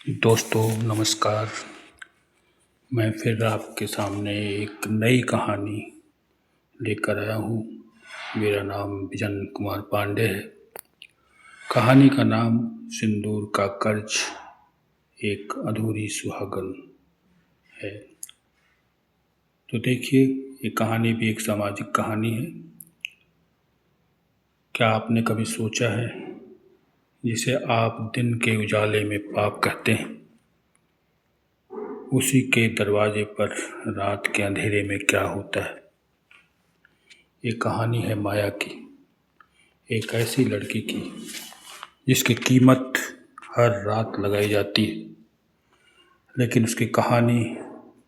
दोस्तों नमस्कार। मैं फिर आपके सामने एक नई कहानी लेकर आया हूँ। मेरा नाम विजन कुमार पांडे है। कहानी का नाम सिंदूर का कर्ज, एक अधूरी सुहागन है। तो देखिए, ये कहानी भी एक सामाजिक कहानी है। क्या आपने कभी सोचा है, जिसे आप दिन के उजाले में पाप कहते हैं, उसी के दरवाजे पर रात के अंधेरे में क्या होता है? ये कहानी है माया की, एक ऐसी लड़की की जिसकी कीमत हर रात लगाई जाती है, लेकिन उसकी कहानी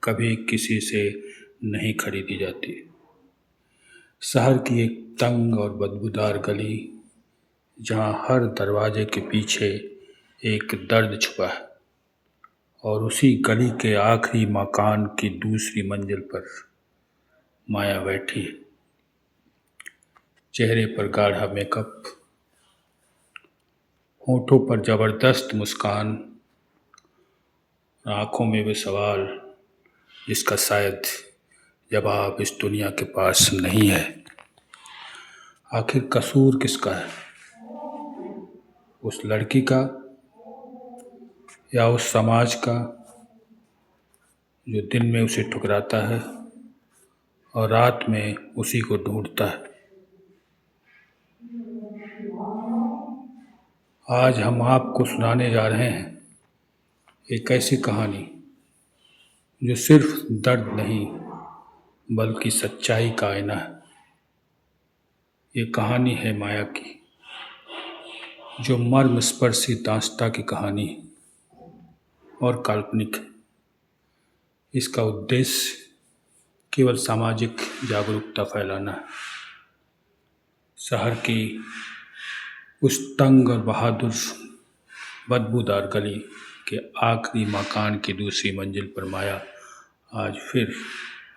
कभी किसी से नहीं खरीदी जाती। शहर की एक तंग और बदबूदार गली, जहाँ हर दरवाजे के पीछे एक दर्द छुपा है, और उसी गली के आखिरी मकान की दूसरी मंजिल पर माया बैठी है। चेहरे पर गाढ़ा मेकअप, होठों पर जबरदस्त मुस्कान, आंखों में वो सवाल जिसका शायद जवाब इस दुनिया के पास नहीं है। आखिर कसूर किसका है, उस लड़की का या उस समाज का जो दिन में उसे ठुकराता है और रात में उसी को ढूंढता है? आज हम आपको सुनाने जा रहे हैं एक ऐसी कहानी जो सिर्फ दर्द नहीं बल्कि सच्चाई का आईना है। ये कहानी है माया की, जो मर्मस्पर्शी दास्तां की कहानी है और काल्पनिक है। इसका उद्देश्य केवल सामाजिक जागरूकता फैलाना है। शहर की उस तंग और बहादुर बदबूदार गली के आखिरी मकान की दूसरी मंजिल पर माया आज फिर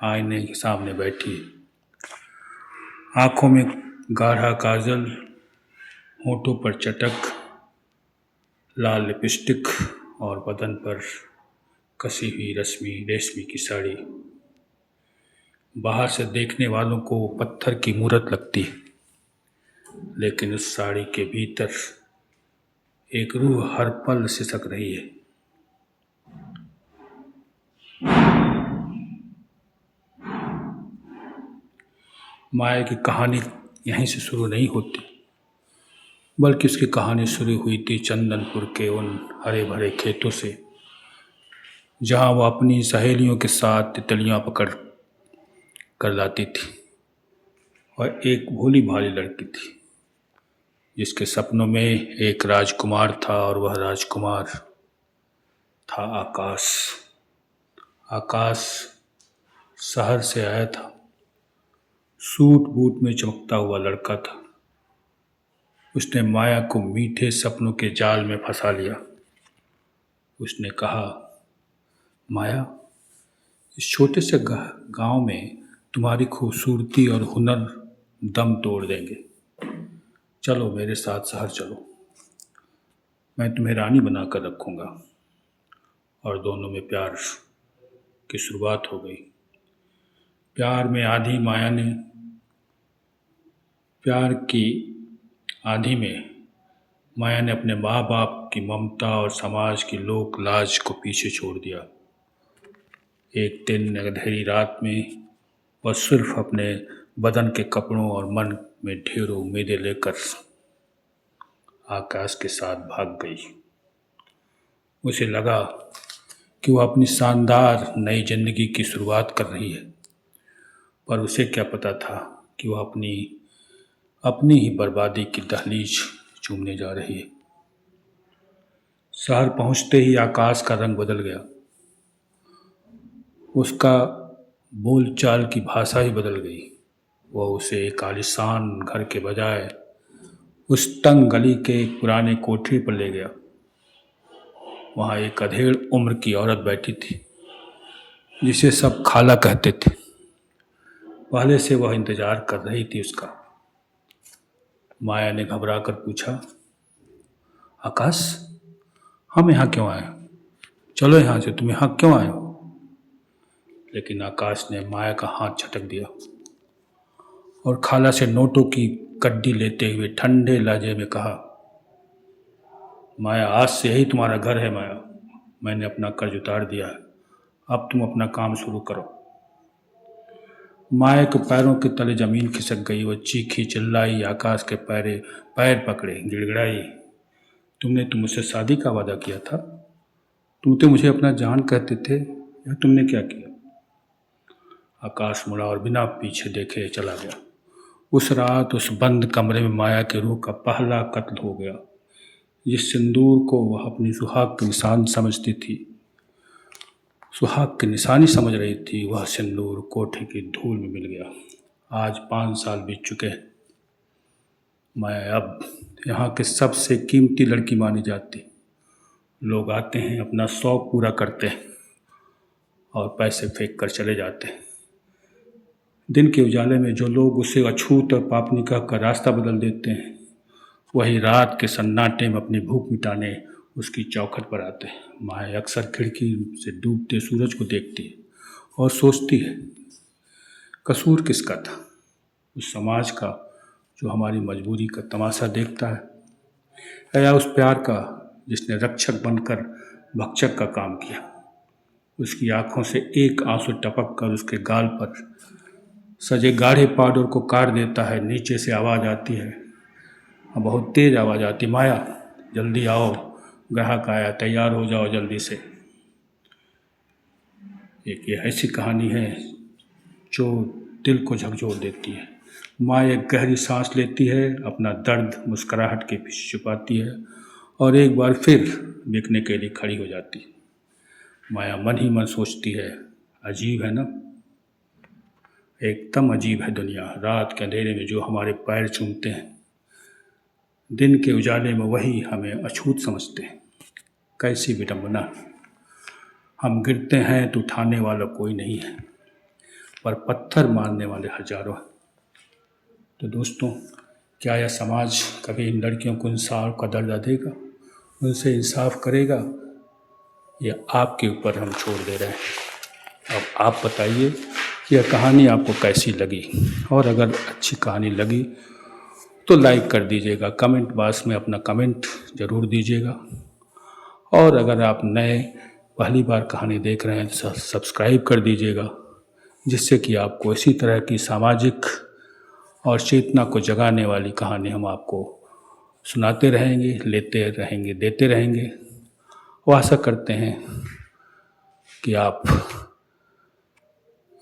आईने के सामने बैठी है। आंखों में गाढ़ा काजल, होठों पर चटक, लाल लिपस्टिक और बदन पर कसी हुई रेशमी की साड़ी। बाहर से देखने वालों को वो पत्थर की मूरत लगती है, लेकिन उस साड़ी के भीतर एक रूह हर पल सिसक रही है। माया की कहानी यहीं से शुरू नहीं होती, बल्कि उसकी कहानी शुरू हुई थी चंदनपुर के उन हरे भरे खेतों से, जहाँ वो अपनी सहेलियों के साथ तितलियाँ पकड़ कर लाती थी। और एक भोली भाली लड़की थी जिसके सपनों में एक राजकुमार था, और वह राजकुमार था आकाश। आकाश शहर से आया था, सूट बूट में चमकता हुआ लड़का था। उसने माया को मीठे सपनों के जाल में फंसा लिया। उसने कहा, माया, इस छोटे से गांव में तुम्हारी खूबसूरती और हुनर दम तोड़ देंगे। चलो मेरे साथ शहर चलो, मैं तुम्हें रानी बनाकर रखूँगा। और दोनों में प्यार की शुरुआत हो गई। प्यार की आंधी में माया ने अपने माँ बाप की ममता और समाज की लोक लाज को पीछे छोड़ दिया। एक दिन अंधेरी रात में वह सिर्फ अपने बदन के कपड़ों और मन में ढेरों उम्मीदें लेकर आकाश के साथ भाग गई। उसे लगा कि वह अपनी शानदार नई जिंदगी की शुरुआत कर रही है, पर उसे क्या पता था कि वह अपनी ही बर्बादी की दहलीज चूमने जा रही है। शहर पहुंचते ही आकाश का रंग बदल गया। उसका बोलचाल की भाषा ही बदल गई। वह उसे एक आलीशान घर के बजाय उस तंग गली के एक पुराने कोठरी पर ले गया। वहाँ एक अधेड़ उम्र की औरत बैठी थी, जिसे सब खाला कहते थे। पहले से वह इंतजार कर रही थी उसका। माया ने घबरा कर पूछा, आकाश, हम यहाँ क्यों आए? चलो यहाँ से, तुम यहाँ क्यों आए हो? लेकिन आकाश ने माया का हाथ झटक दिया और खाला से नोटों की कड्डी लेते हुए ठंडे लहजे में कहा, माया, आज से यही तुम्हारा घर है। माया, मैंने अपना कर्ज उतार दिया है, अब तुम अपना काम शुरू करो। माया के पैरों के तले जमीन खिसक गई। वो चीखी, चिल्लाई, आकाश के पैर पकड़े, गिड़गिड़ाई, तुमने तो मुझसे शादी का वादा किया था, तुम तो मुझे अपना जान कहते थे, या तुमने क्या किया? आकाश मुड़ा और बिना पीछे देखे चला गया। उस रात उस बंद कमरे में माया के रूह का पहला कत्ल हो गया। जिस सिंदूर को वह अपनी सुहाग के निशान समझती थी, सुहाग की निशानी समझ रही थी, वह सिंदूर कोठे की धूल में मिल गया। आज 5 साल बीत चुके हैं। माया अब यहाँ के सबसे कीमती लड़की मानी जाती। लोग आते हैं, अपना शौक पूरा करते हैं और पैसे फेंक कर चले जाते हैं। दिन के उजाले में जो लोग उसे अछूत और पापनिका का रास्ता बदल देते हैं, वही रात के सन्नाटे में अपनी भूख मिटाने उसकी चौखट पर आते हैं। माया अक्सर खिड़की से डूबते सूरज को देखती है और सोचती है, कसूर किसका था? उस समाज का जो हमारी मजबूरी का तमाशा देखता है, या उस प्यार का जिसने रक्षक बनकर भक्षक का काम किया? उसकी आंखों से एक आंसू टपक कर उसके गाल पर सजे गाढ़े पाउडर को काट देता है। नीचे से आवाज़ आती है, बहुत तेज आवाज़ आती, माया जल्दी आओ, ग्राहक आया, तैयार हो जाओ जल्दी से। एक ये ऐसी कहानी है जो दिल को झकझोर देती है। माया एक गहरी सांस लेती है, अपना दर्द मुस्कुराहट के पीछे छुपाती है और एक बार फिर बिकने के लिए खड़ी हो जाती है। माया मन ही मन सोचती है, अजीब है ना, एकदम अजीब है दुनिया। रात के अंधेरे में जो हमारे पैर चूमते हैं, दिन के उजाले में वही हमें अछूत समझते हैं। कैसी विडंबना! हम गिरते हैं तो उठाने वाला कोई नहीं है, पर पत्थर मारने वाले हजारों हैं। तो दोस्तों, क्या यह समाज कभी इन लड़कियों को इंसाफ का दर्जा देगा, उनसे इंसाफ करेगा, या आपके ऊपर हम छोड़ दे रहे हैं? अब आप बताइए कि यह कहानी आपको कैसी लगी, और अगर अच्छी कहानी लगी तो लाइक कर दीजिएगा, कमेंट बॉक्स में अपना कमेंट ज़रूर दीजिएगा, और अगर आप नए पहली बार कहानी देख रहे हैं तो सब्सक्राइब कर दीजिएगा, जिससे कि आपको इसी तरह की सामाजिक और चेतना को जगाने वाली कहानी हम आपको सुनाते रहेंगे, लेते रहेंगे, देते रहेंगे। वो आशा करते हैं कि आप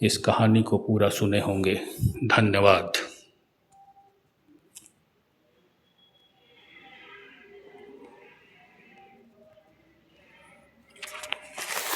इस कहानी को पूरा सुने होंगे। धन्यवाद।